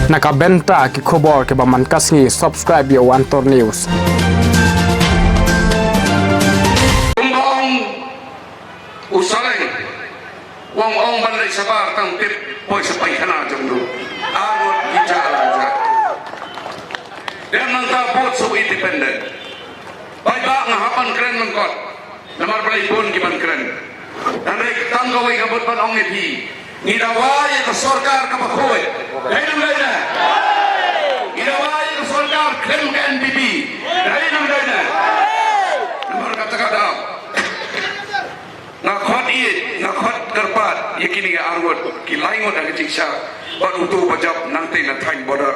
Nakabenta ki khobor ke baman kasngi subscribe yo Antor News. Ong usalay wong balay sabar tang tip poy sa paihana jungdo arot gijala ja dan nang bot so independent bay ba nga hapan kren mangkot namar balay bon giban kren dan ay tanggaw ay kabot ban ong epi ngidaway ka sarkar ka bakoy dahil nang dahil na ngidaway ka sarkar kren ka NBB dahil nang dahil na namar kata-kata nakot karpat yakini ga arwat ki laingot ang ciksa barutu bajab nangte na thain border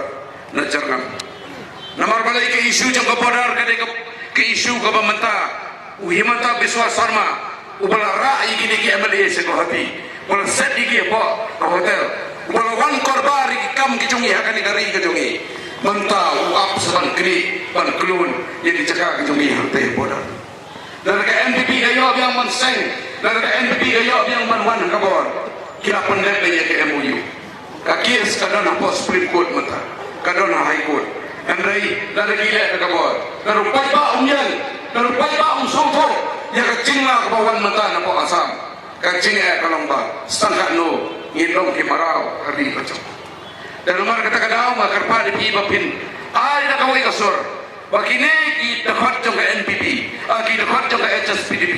na jarnam namar balai ke isu jang border ke isu ka bamanta uhimanta biswas sarma ubala ra yakini ki MLA se ko hati ubala set ki po ka hotel ubala wan korbar ki kam ki jungi hakani gari ka jungi manta uap saban kri ban klun yang dicakak ki jungi hante border dan ke NPP kayo yang menseng dan ke NPP kayo yang manwan kabor kira pendet banyak ke MOU kakir sekadar apa Supreme Court mata kadar High Court andai dari gila ke kabor dari paiba umyan dari paiba songto yang kecinglah kabawan mata napa asam kecingnya kalongba setangkat no ngilong ke marau hari kacau dan umar kata kadau makar pa di pin ay nakaway kasur bakine ki dekat jong ke NPP ki dekat jong ke HSPDP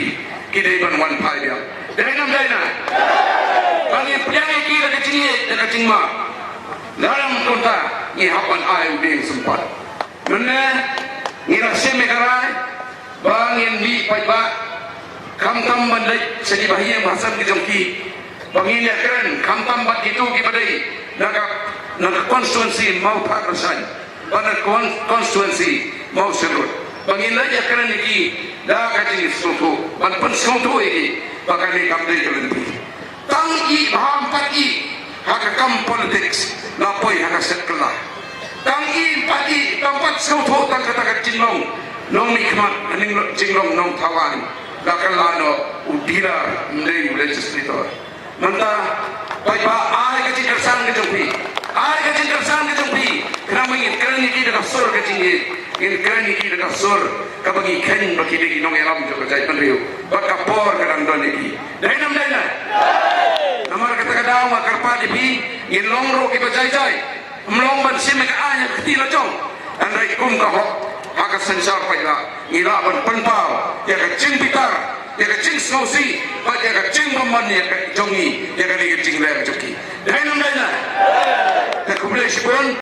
ki deban wan pai dia dengan daina bagi piang ki da kecing da kecingma dalam konta ni hapan ai udin sempat nene ni rase megarai bangin di paiba kam bandai sedi bahia masan ki jongki bangin ya keren kam bat itu ki badai naga konstituensi mau pakrasan pada konstituensi mau serut bangin aja keren iki dah kaji suatu ban suatu ini bakal dikamdai jalan tangi hampat i hakam politics lapoi hakasetkelah tangi pagi tempat suatu tak kata jinglong nong nikmat aning jinglong nong tawan dakalano udira mendai legislator manta pai ba ai kaji kersan ke jompi ai kaji kersan ke jompi kenapa ingin keren iki dekat sur kaji ini keren iki dekat sur kabagi ken bagi digi nong elam jo jai penriu bakapor kadang don iki dainam daina namar kata-kata makar pa dipi in longro ki bajai mlong ban simek anya ketila jong andai kum ka hok haka sensar paila ila ban penpau ya ka cing pitar ya ka cing snowsi ba ya ka cing mamman ya ka jongi ya ka digi cing ler joki dainam daina ka kumle sipon